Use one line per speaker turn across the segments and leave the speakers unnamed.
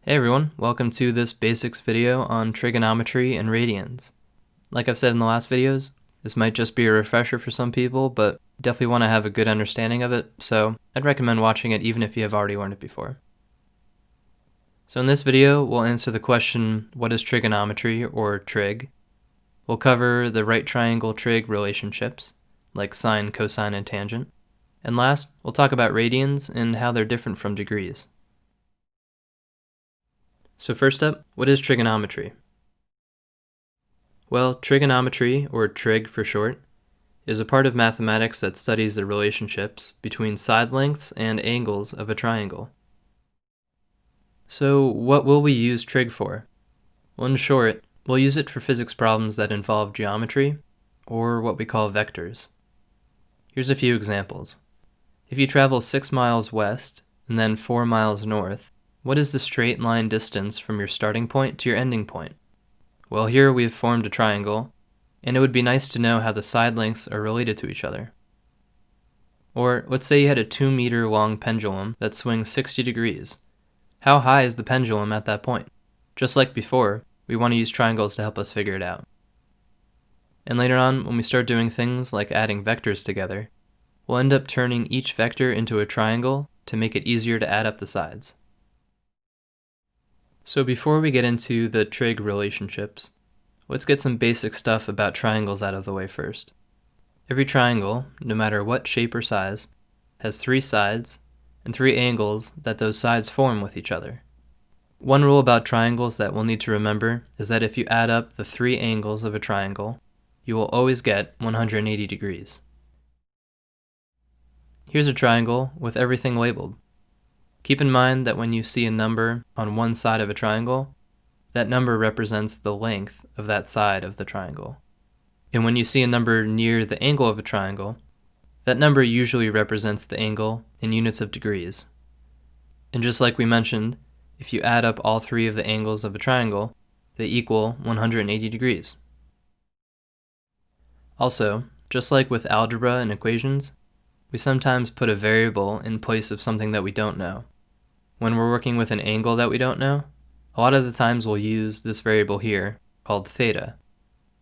Hey everyone, welcome to this basics video on trigonometry and radians. Like I've said in the last videos, this might just be a refresher for some people, but definitely want to have a good understanding of it, so I'd recommend watching it even if you have already learned it before. So in this video, we'll answer the question, what is trigonometry, or trig? We'll cover the right triangle trig relationships, like sine, cosine, and tangent. And last, we'll talk about radians and how they're different from degrees. So first up, what is trigonometry? Well, trigonometry, or trig for short, is a part of mathematics that studies the relationships between side lengths and angles of a triangle. So what will we use trig for? Well, in short, we'll use it for physics problems that involve geometry, or what we call vectors. Here's a few examples. If you travel 6 miles west and then 4 miles north, what is the straight line distance from your starting point to your ending point? Well, here we have formed a triangle, and it would be nice to know how the side lengths are related to each other. Or let's say you had a 2-meter long pendulum that swings 60 degrees. How high is the pendulum at that point? Just like before, we want to use triangles to help us figure it out. And later on, when we start doing things like adding vectors together, we'll end up turning each vector into a triangle to make it easier to add up the sides. So before we get into the trig relationships, let's get some basic stuff about triangles out of the way first. Every triangle, no matter what shape or size, has 3 sides and 3 angles that those sides form with each other. One rule about triangles that we'll need to remember is that if you add up the 3 angles of a triangle, you will always get 180 degrees. Here's a triangle with everything labeled. Keep in mind that when you see a number on one side of a triangle, that number represents the length of that side of the triangle. And when you see a number near the angle of a triangle, that number usually represents the angle in units of degrees. And just like we mentioned, if you add up all 3 of the angles of a triangle, they equal 180 degrees. Also, just like with algebra and equations, we sometimes put a variable in place of something that we don't know. When we're working with an angle that we don't know, a lot of the times we'll use this variable here, called theta.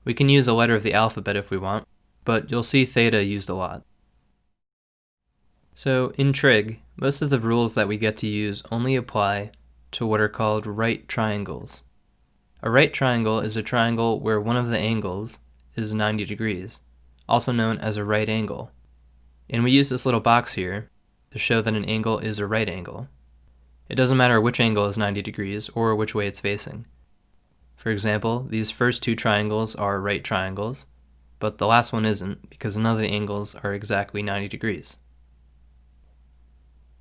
We can use a letter of the alphabet if we want, but you'll see theta used a lot. So in trig, most of the rules that we get to use only apply to what are called right triangles. A right triangle is a triangle where one of the angles is 90 degrees, also known as a right angle. And we use this little box here to show that an angle is a right angle. It doesn't matter which angle is 90 degrees or which way it's facing. For example, these first 2 triangles are right triangles, but the last one isn't because none of the angles are exactly 90 degrees.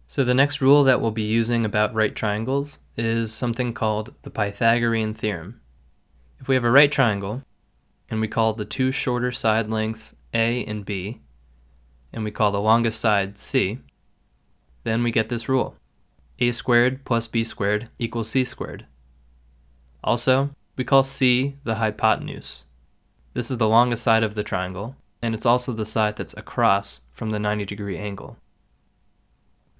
So the next rule that we'll be using about right triangles is something called the Pythagorean Theorem. If we have a right triangle, and we call the 2 shorter side lengths A and B, and we call the longest side C, then we get this rule. A squared plus B squared equals C squared. Also, we call C the hypotenuse. This is the longest side of the triangle, and it's also the side that's across from the 90-degree angle.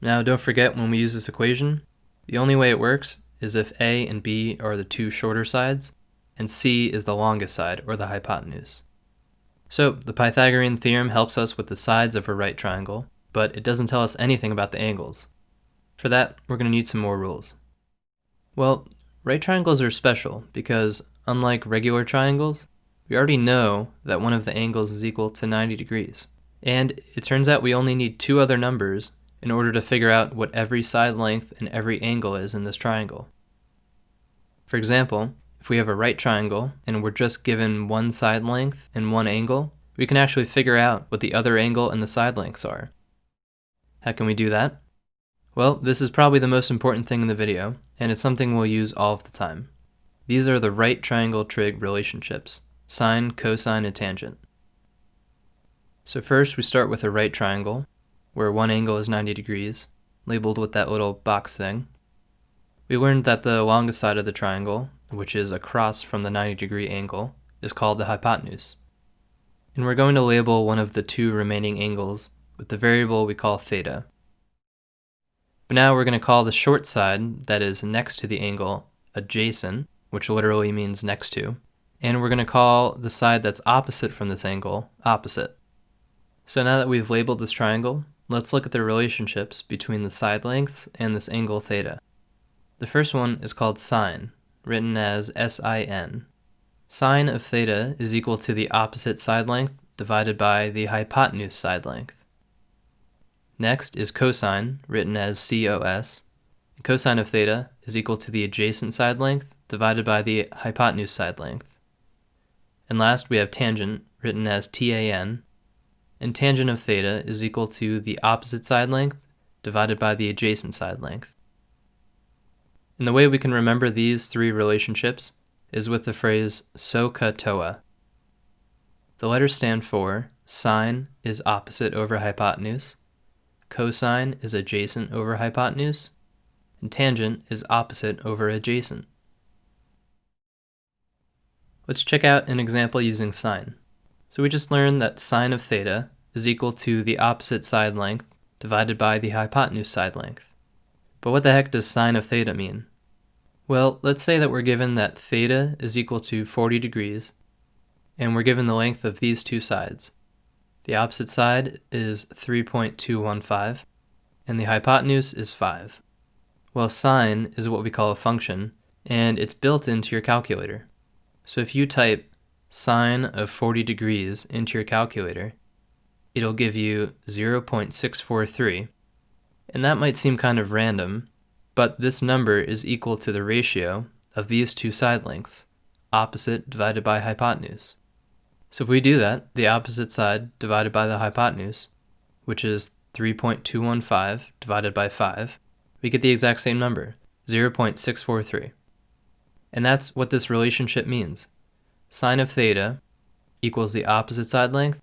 Now, don't forget when we use this equation, the only way it works is if A and B are the 2 shorter sides, and C is the longest side, or the hypotenuse. So, the Pythagorean theorem helps us with the sides of a right triangle, but it doesn't tell us anything about the angles. For that, we're going to need some more rules. Well, right triangles are special because, unlike regular triangles, we already know that one of the angles is equal to 90 degrees. And it turns out we only need 2 other numbers in order to figure out what every side length and every angle is in this triangle. For example, if we have a right triangle and we're just given 1 side length and 1 angle, we can actually figure out what the other angle and the side lengths are. How can we do that? Well, this is probably the most important thing in the video, and it's something we'll use all of the time. These are the right triangle trig relationships, sine, cosine, and tangent. So first we start with a right triangle, where one angle is 90 degrees, labeled with that little box thing. We learned that the longest side of the triangle, which is across from the 90-degree angle, is called the hypotenuse. And we're going to label one of the 2 remaining angles with the variable we call theta. But now we're going to call the short side that is next to the angle adjacent, which literally means next to, and we're going to call the side that's opposite from this angle opposite. So now that we've labeled this triangle, let's look at the relationships between the side lengths and this angle theta. The first one is called sine, written as sin. Sine of theta is equal to the opposite side length divided by the hypotenuse side length. Next is cosine, written as cos. Cosine of theta is equal to the adjacent side length divided by the hypotenuse side length. And last we have tangent, written as tan, and tangent of theta is equal to the opposite side length divided by the adjacent side length. And the way we can remember these three relationships is with the phrase SOHCAHTOA. The letters stand for sine is opposite over hypotenuse, cosine is adjacent over hypotenuse, and tangent is opposite over adjacent. Let's check out an example using sine. So we just learned that sine of theta is equal to the opposite side length divided by the hypotenuse side length. But what the heck does sine of theta mean? Well, let's say that we're given that theta is equal to 40 degrees, and we're given the length of these two sides. The opposite side is 3.215, and the hypotenuse is 5. Well, sine is what we call a function, and it's built into your calculator. So if you type sine of 40 degrees into your calculator, it'll give you 0.643, and that might seem kind of random, but this number is equal to the ratio of these two side lengths, opposite divided by hypotenuse. So if we do that, the opposite side divided by the hypotenuse, which is 3.215 divided by 5, we get the exact same number, 0.643. And that's what this relationship means. Sine of theta equals the opposite side length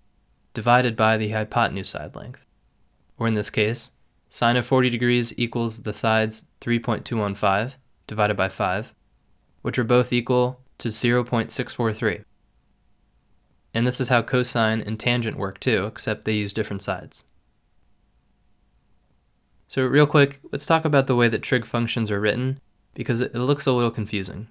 divided by the hypotenuse side length. Or in this case, sine of 40 degrees equals the sides 3.215 divided by 5, which are both equal to 0.643. And this is how cosine and tangent work too, except they use different sides. So real quick, let's talk about the way that trig functions are written, because it looks a little confusing.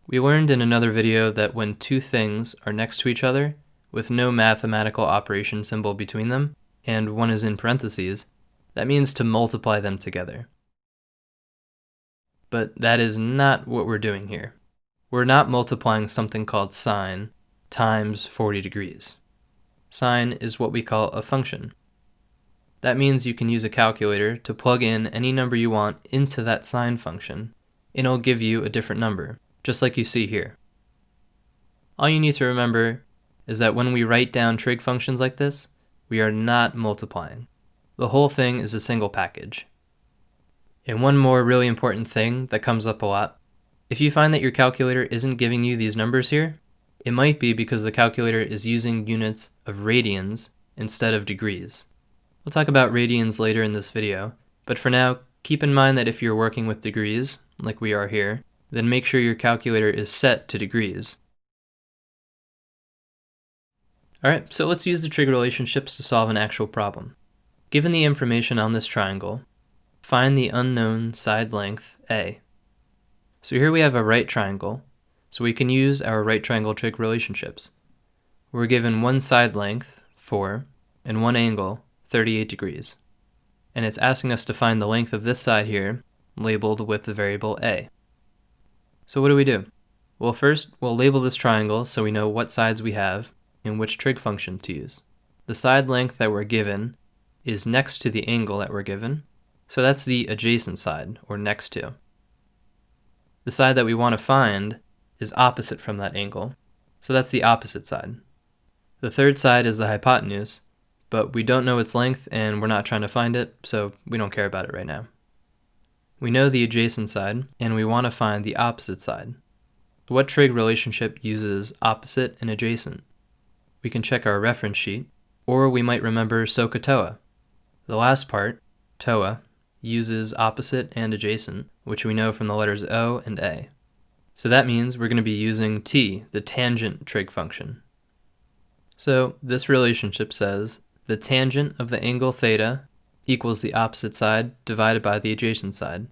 We learned in another video that when two things are next to each other, with no mathematical operation symbol between them, and one is in parentheses, that means to multiply them together. But that is not what we're doing here. We're not multiplying something called sine times 40 degrees. Sine is what we call a function. That means you can use a calculator to plug in any number you want into that sine function, and it'll give you a different number, just like you see here. All you need to remember is that when we write down trig functions like this, we are not multiplying. The whole thing is a single package. And one more really important thing that comes up a lot, if you find that your calculator isn't giving you these numbers here, it might be because the calculator is using units of radians instead of degrees. We'll talk about radians later in this video, but for now, keep in mind that if you're working with degrees, like we are here, then make sure your calculator is set to degrees. Alright, so let's use the trig relationships to solve an actual problem. Given the information on this triangle, find the unknown side length A. So here we have a right triangle, so we can use our right triangle trig relationships. We're given one side length, 4, and one angle, 38 degrees. And it's asking us to find the length of this side here, labeled with the variable A. So what do? Well, first, we'll label this triangle so we know what sides we have and which trig function to use. The side length that we're given is next to the angle that we're given, so that's the adjacent side, or next to. The side that we want to find is opposite from that angle, so that's the opposite side. The third side is the hypotenuse, but we don't know its length and we're not trying to find it, so we don't care about it right now. We know the adjacent side, and we want to find the opposite side. What trig relationship uses opposite and adjacent? We can check our reference sheet, or we might remember SOHCAHTOA. The last part, TOA, uses opposite and adjacent, which we know from the letters O and A. So that means we're going to be using T, the tangent trig function. So this relationship says the tangent of the angle theta equals the opposite side divided by the adjacent side.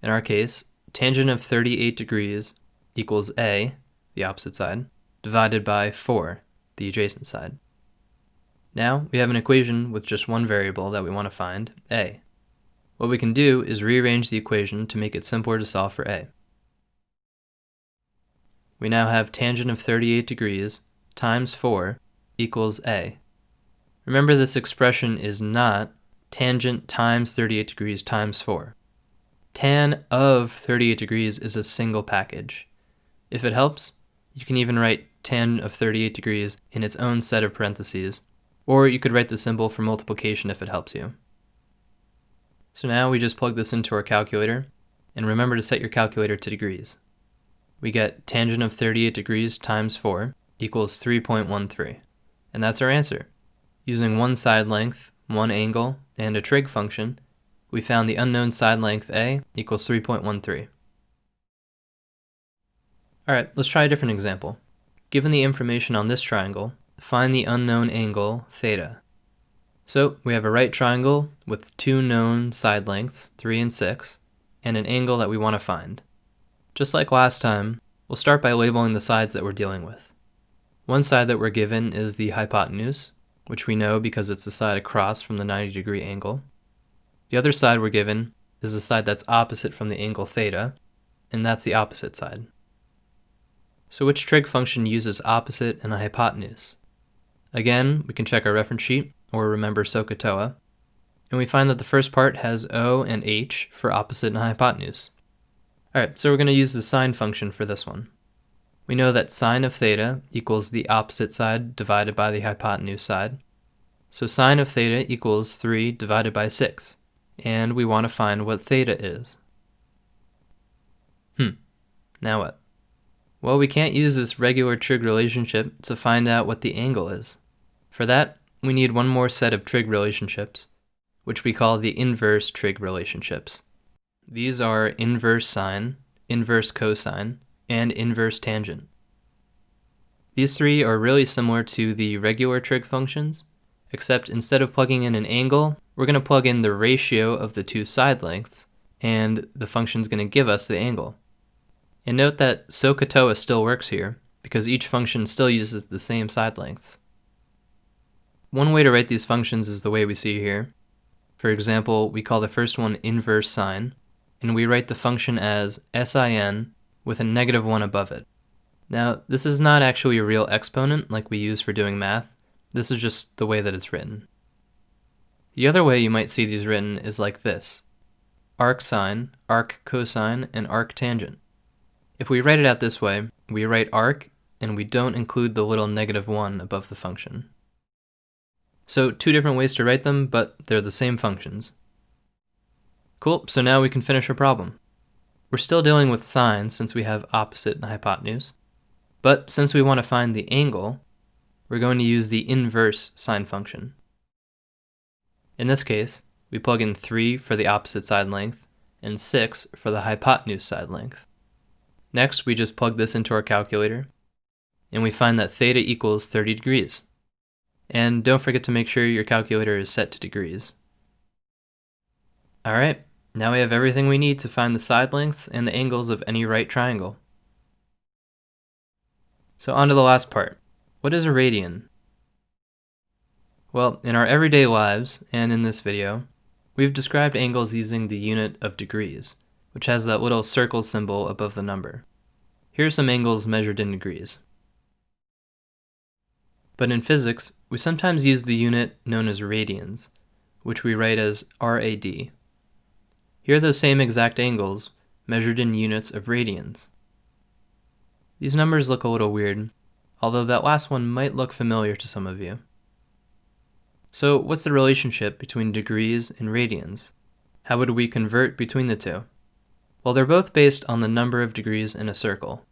In our case, tangent of 38 degrees equals A, the opposite side, divided by 4, the adjacent side. Now we have an equation with just one variable that we want to find, A. What we can do is rearrange the equation to make it simpler to solve for A. We now have tangent of 38 degrees times 4 equals A. Remember, this expression is not tangent times 38 degrees times 4. Tan of 38 degrees is a single package. If it helps, you can even write tan of 38 degrees in its own set of parentheses, or you could write the symbol for multiplication if it helps you. So now we just plug this into our calculator, and remember to set your calculator to degrees. We get tangent of 38 degrees times 4 equals 3.13, and that's our answer. Using one side length, one angle, and a trig function, we found the unknown side length A equals 3.13. Alright, let's try a different example. Given the information on this triangle, find the unknown angle theta. So we have a right triangle with two known side lengths, 3 and 6, and an angle that we want to find. Just like last time, we'll start by labeling the sides that we're dealing with. One side that we're given is the hypotenuse, which we know because it's the side across from the 90-degree angle. The other side we're given is the side that's opposite from the angle theta, and that's the opposite side. So which trig function uses opposite and a hypotenuse? Again, we can check our reference sheet, or remember SOHCAHTOA, and we find that the first part has O and H for opposite and hypotenuse. Alright, so we're going to use the sine function for this one. We know that sine of theta equals the opposite side divided by the hypotenuse side. So sine of theta equals 3 divided by 6, and we want to find what theta is. Now what? Well, we can't use this regular trig relationship to find out what the angle is. For that, we need one more set of trig relationships, which we call the inverse trig relationships. These are inverse sine, inverse cosine, and inverse tangent. These three are really similar to the regular trig functions, except instead of plugging in an angle, we're going to plug in the ratio of the two side lengths, and the function's going to give us the angle. And note that SOHCAHTOA still works here, because each function still uses the same side lengths. One way to write these functions is the way we see here. For example, we call the first one inverse sine, and we write the function as sin with a -1 above it. Now, this is not actually a real exponent like we use for doing math. This is just the way that it's written. The other way you might see these written is like this: arc sine, arc cosine, and arc tangent. If we write it out this way, we write arc, and we don't include the little -1 above the function. So two different ways to write them, but they're the same functions. Cool, so now we can finish our problem. We're still dealing with sine since we have opposite and hypotenuse, but since we want to find the angle, we're going to use the inverse sine function. In this case, we plug in 3 for the opposite side length and 6 for the hypotenuse side length. Next, we just plug this into our calculator, and we find that theta equals 30 degrees. And don't forget to make sure your calculator is set to degrees. Alright, now we have everything we need to find the side lengths and the angles of any right triangle. So on to the last part. What is a radian? Well, in our everyday lives, and in this video, we've described angles using the unit of degrees, which has that little circle symbol above the number. Here are some angles measured in degrees. But in physics, we sometimes use the unit known as radians, which we write as RAD. Here are those same exact angles, measured in units of radians. These numbers look a little weird, although that last one might look familiar to some of you. So what's the relationship between degrees and radians? How would we convert between the two? Well, they're both based on the number of degrees in a circle.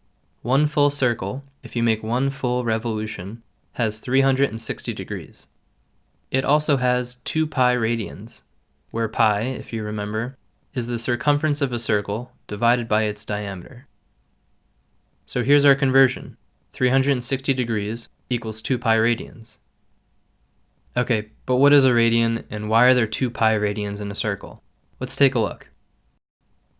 One full circle, if you make one full revolution, has 360 degrees. It also has 2 pi radians, where pi, if you remember, is the circumference of a circle divided by its diameter. So here's our conversion. 360 degrees equals 2 pi radians. Okay, but what is a radian and why are there 2 pi radians in a circle? Let's take a look.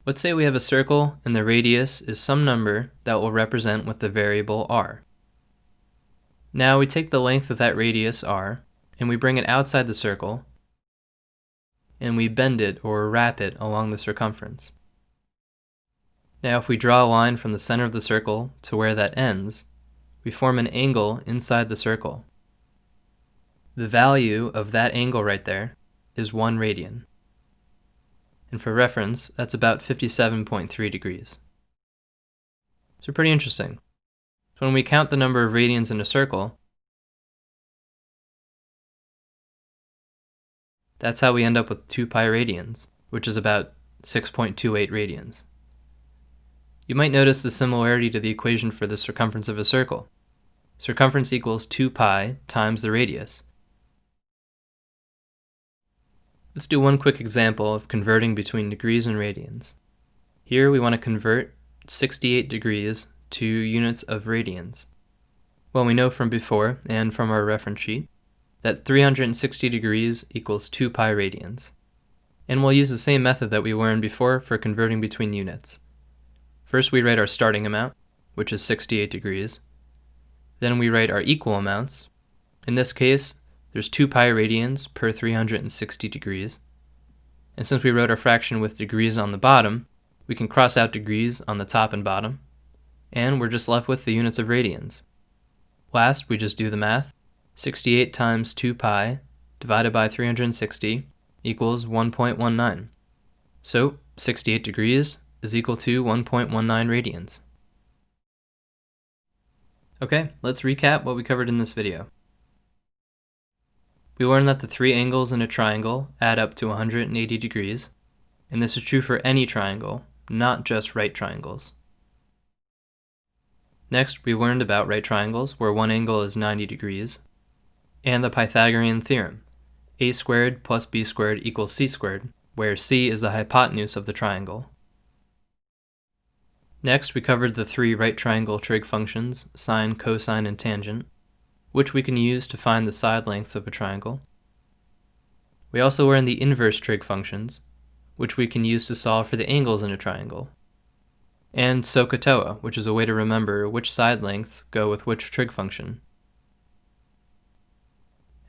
Let's say we have a circle and the radius is some number that will represent with the variable r. Now we take the length of that radius r and we bring it outside the circle and we bend it or wrap it along the circumference. Now if we draw a line from the center of the circle to where that ends, we form an angle inside the circle. The value of that angle right there is 1 radian. And for reference, that's about 57.3 degrees. So pretty interesting. So when we count the number of radians in a circle, that's how we end up with 2 pi radians, which is about 6.28 radians. You might notice the similarity to the equation for the circumference of a circle. Circumference equals 2 pi times the radius. Let's do one quick example of converting between degrees and radians. Here we want to convert 68 degrees to units of radians. Well, we know from before and from our reference sheet that 360 degrees equals 2 pi radians. And we'll use the same method that we learned before for converting between units. First we write our starting amount, which is 68 degrees. Then we write our equal amounts. In this case, there's 2 pi radians per 360 degrees. And since we wrote our fraction with degrees on the bottom, we can cross out degrees on the top and bottom. And we're just left with the units of radians. Last, we just do the math. 68 times 2 pi divided by 360 equals 1.19. So 68 degrees is equal to 1.19 radians. Okay, let's recap what we covered in this video. We learned that the 3 angles in a triangle add up to 180 degrees, and this is true for any triangle, not just right triangles. Next, we learned about right triangles where one angle is 90 degrees, and the Pythagorean Theorem, a squared plus b squared equals c squared, where c is the hypotenuse of the triangle. Next, we covered the 3 right triangle trig functions, sine, cosine, and tangent, which we can use to find the side lengths of a triangle. We also learned the inverse trig functions, which we can use to solve for the angles in a triangle, and SOHCAHTOA, which is a way to remember which side lengths go with which trig function.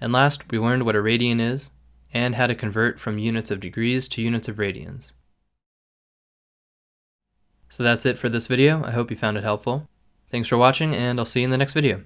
And last, we learned what a radian is, and how to convert from units of degrees to units of radians. So that's it for this video. I hope you found it helpful. Thanks for watching, and I'll see you in the next video.